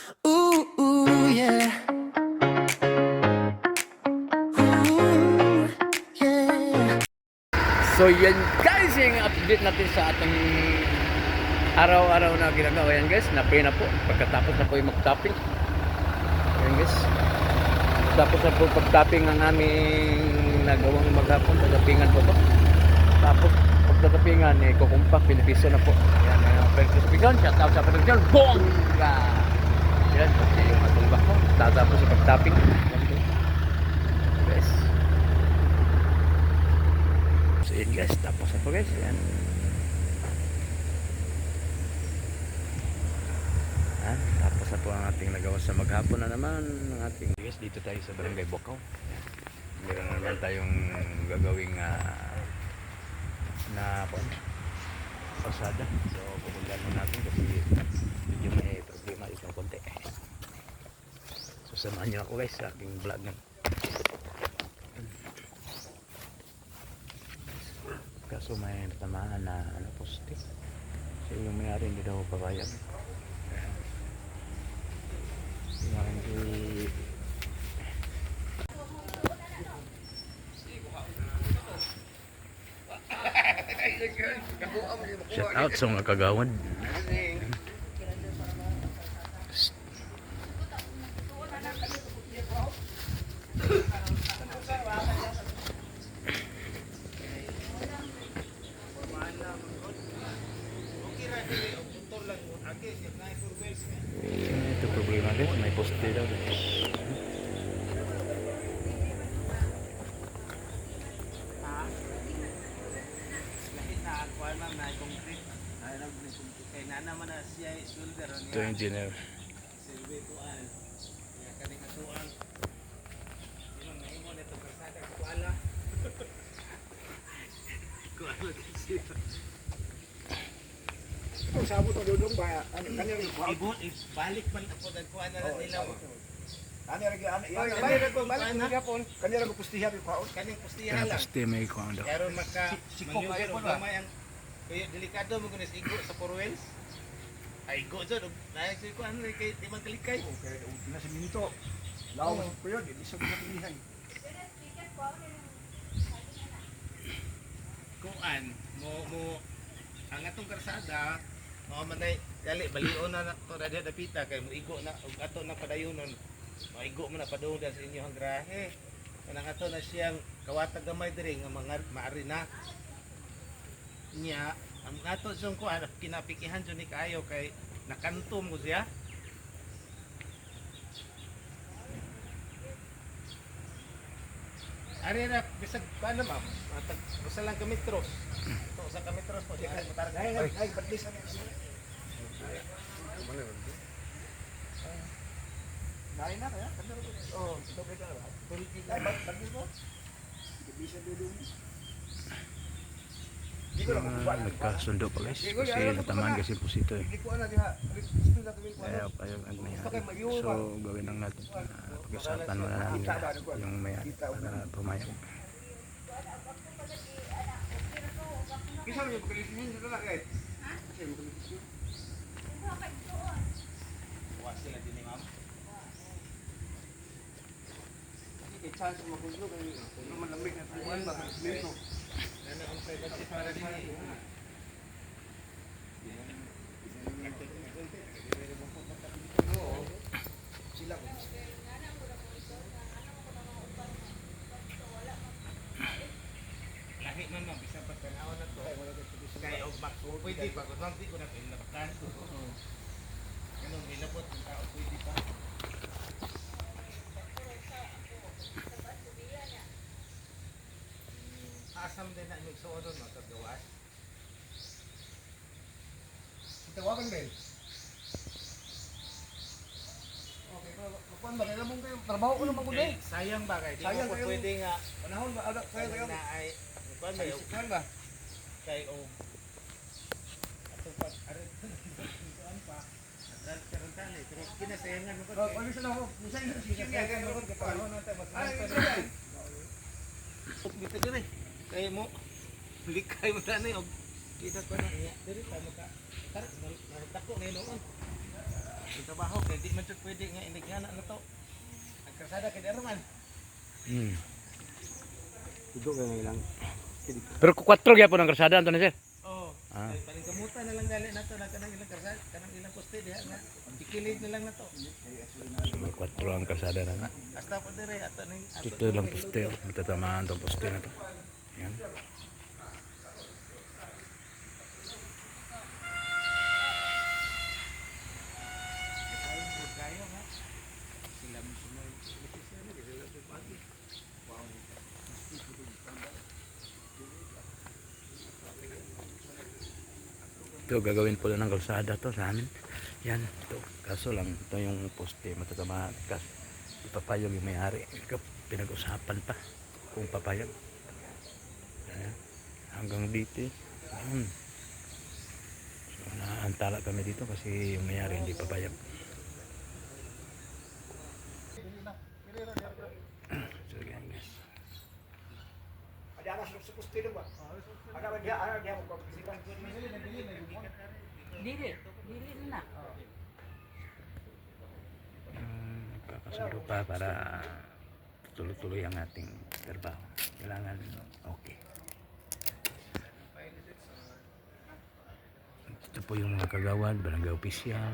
Ooh, ooh, yeah. Ooh, yeah. So yan guys, yung update natin sa ating araw-araw na ginagawa. Yan guys, napay na po. Pagkatapos na po yung mag-topping. Yan guys. Tapos na po pag-topping ang aming nagawang maghapon. Tatapingan po to. Tapos pagtatapingan, kukumpa, pinipiso na po. Yan, pinipiso. Shout out sa panigang bongga! Yan, kasi yung matumbak ko. Tatapos sa pag-topping. Guys. So yun guys, tapos na po guys. Yan. Tapos na po ang ating nagawa sa maghapon na naman ng ating guys. Dito tayo sa Barangay Bocaw. Meron na naman tayong gagawing na pasada. So pupuntahan mo natin kasi medyo may problema itong konti. So samahan nyo ako guys sa aking vlog na. Kaso may natamaan na poste. So yung mayari hindi daw papayag. Shout out sa mga kagawad. Ito problema guys, may poste daw guys. Ito yung engineer. Kung sabot ang dudong ba, kanya rin kuha. Ibalik man ako nagkuha na lang nila. Kanya rin gapon. Kanya rin pustihan yung kuha. Kaning pustihan Kaya lang. poste may kuha daw. Karon maka Sikop kayo po ba? gamay ang kaya delikado mo kunis igo sa Porwells. Ay igo jud naay sa ko ano kay di man kalikay. Okay, na si Minto. Law mo po yun, hindi siya pilihan. Kuan mo ang atong karsada mo manay dali balion na to na dapita kay mo igo na ug ato na padayonon. Maigo mo na padung sa inyong grahe. Kanang ato na siyang kawatag gamay diri nga mga maari na niya ang ato siyang kuan kinapikihan jud ni kaayo kay nakantom ko siya. Ari na bisag paano ma'am? Basta lang ka metros. To sa ka metros po di ay matarga. Ay, patlis ano siya. Nain na kaya? Oh, ito kita ba? Ay, patlis mo? Hindi siya dudong. Di ko lang kukuha. Nagkasundo pa guys. Kasi natamaan kasi po ito eh. Hindi ko na diha. Gusto na kami kuha. Ayaw pa yung mayari. So gawin lang natin. Pag-usapan muna namin yung mayari para pumayag. Bisa mo yung pagkalisin dito na kahit. Kasi mo kalisin. Kuha sila din ni ma'am. Kasi chance mo kulo kay ano man lamig na tuwan ba minto. Ano ang sa budget para din ni? Sila ko. Lahi man ma'am bisa pa tanaw na to. Kay og mak pwede pa ko nang di ko na pinapakan. Kanang milabot ang tao pwede pa. Asam din na yung suono no sa gawas. Tawagan din. Okay, kuan ba kailan mo kayo trabaho ko naman ko din. Sayang ba kay di Sayang mo kayo. pwede nga Panahon ba ada kaya kayo. na ay kuan ba yung Kuan ba? kay o ato pa arit kuan pa karantana pero kinasayangan mo ko. Oh, ano siya na ako? Musa yung sige kaya kayo ko Ano na tayo mas ay, dito din eh. Kaya mo likay mo tani og kita pa na iya diri pa maka tar dako ni noon. Ang trabaho kay di man jud pwede nga inigana na to. Ang karsada kay Derman. Hmm. Igo ka lang. Pero 4 gyapon ang karsada anto ni sir. Oh. Ah. Paling kamutan na lang dali nato na kanang ilang karsada, kanang ilang poste diha nga. Ikilid na lang nato. May 4 ang karsada na. Hasta pa dire ato ning Ito lang poste, matatamaan tong poste na to. Yan. kayo nga. Sila mo sumoy. Sila mo pagi. Ito gagawin po ng kalsada to sa amin. Yan, ito. Kaso lang, ito yung poste matatamaan. Kasi ipapayag yung may-ari. Pinag-usapan pa kung papayag. Yan. Hanggang dito. Yan. So, naantala kami dito kasi yung may-ari hindi papayag. So, yan guys. Ada anak sa poste dong ba? Ada dia mo pagkisipan. Dili na. Kakasundo pa para tuloy-tuloy ang ating trabaho. Kailangan okay. Ito po yung mga kagawad, barangay opisyal,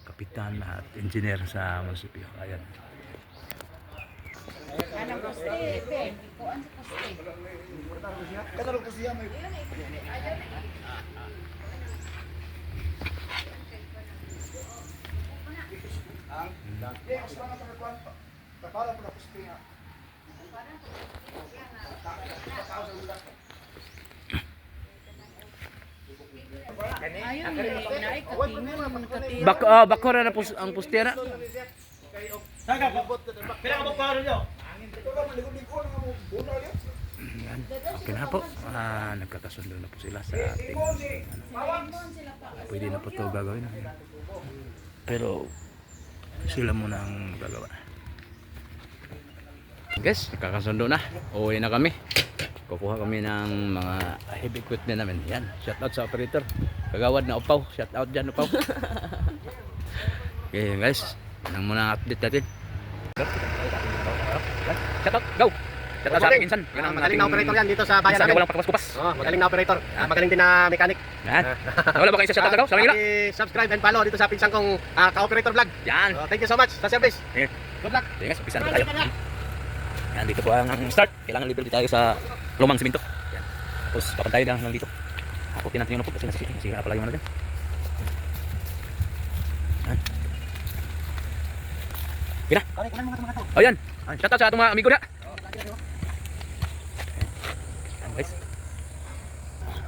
kapitan at engineer sa munisipyo. Ayan. Ano poste? Kuan sa poste. Kada ko siya may Dia yang semangat pengakuan para pula poste nga. Ayun, naay katingon katingon. Bakura na po ang poste na. Saga babot pila ka pa ron yo. Ito ka maligo-ligo nga mo bunal yo. Yan. Okay na po. Nagkakasundo na po sila sa ating pwede na po ito gagawin. Pero sila muna ang gagawa. Guys, nakakasundo na. Uwi na kami. Kukuha kami ng mga heavy equipment namin. Yan, shout out sa operator. Kagawad na upaw. Shout out dyan upaw. Okay guys, yan muna ang update natin. Shout out, go! Shout out sa ating insan. Magaling na operator yan dito sa bayan namin. Walang pakupas-kupas. Magaling na operator. Magaling din na mechanic. Yan. Wala ba kayo sa shout out daw? Sa Manila? Subscribe and follow dito sa pinsang kong ka-operator vlog. Yan. Thank you so much sa service. Sige. Good luck. Sige guys, umpisa na tayo. Yan, dito po ang start. Kailangan libre tayo sa lumang simento. Yan. Tapos papantayin lang dito. Hakutin natin yung lupot kasi nasisira pala yung ano dyan. Yan. Pina. Oh yan. Shout out sa atong mga amigo na. Yan guys.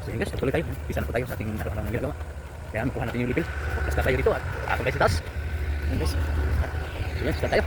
Sige guys, tuloy tayo. Umpisa na po tayo sa ating araw-araw na ginagawa. Kaya makuha natin yung refill. Basta tayo dito at ako guys sa taas. Yan guys. Sige, start tayo.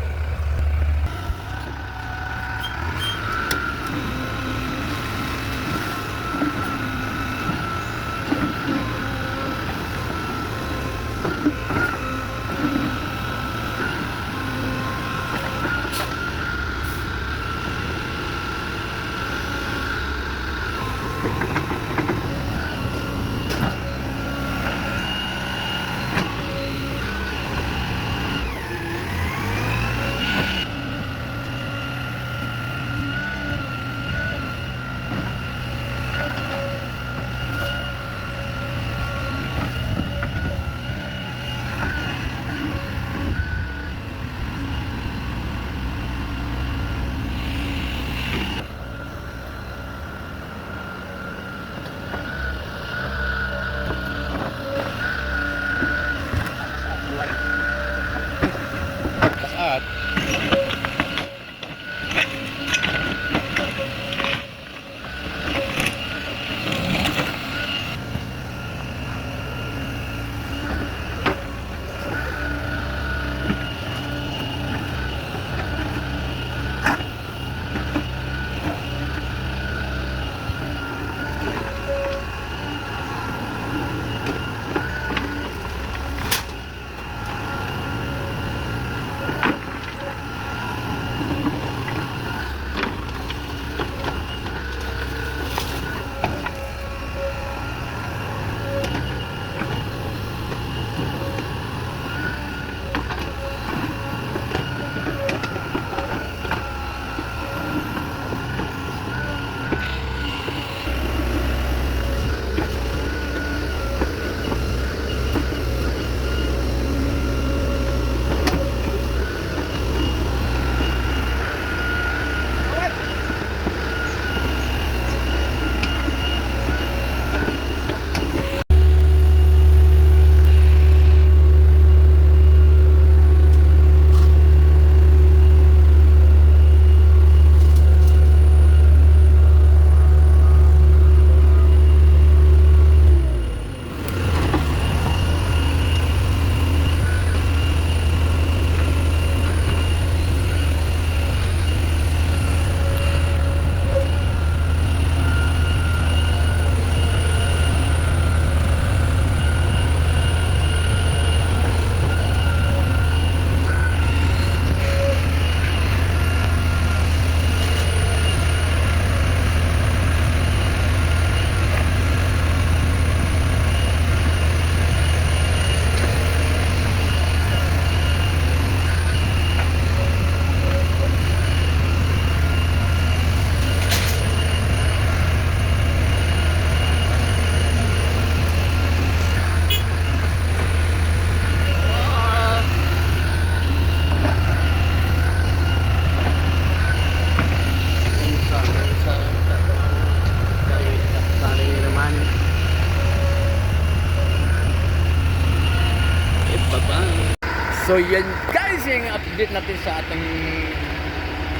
So yan guys, yung update natin sa ating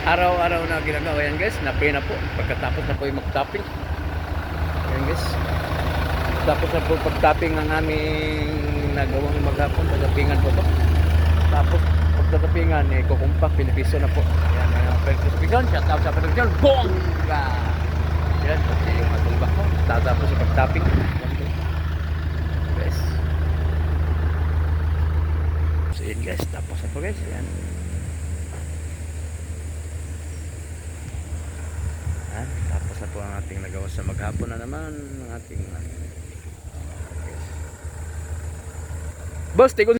araw-araw na ginagawa. Yan guys, napay na po. Pagkatapos na po yung mag-topping. Yan guys. Tapos na po pag-topping ang aming nagawang maghapon. Pagkatapingan po to. Tapos pagkatapingan, kukumpak, pinipiso na po. Yan, pagkatapingan, shout out sa pagkatapingan. Bongga! Yan, pati yung matumbak ko. Tatapos sa pag-topping. Yan guys. So yun guys, tapos na po guys. Yan. Tapos na po ang ating nagawa sa maghapon na naman. Ang ating... Boss, tikon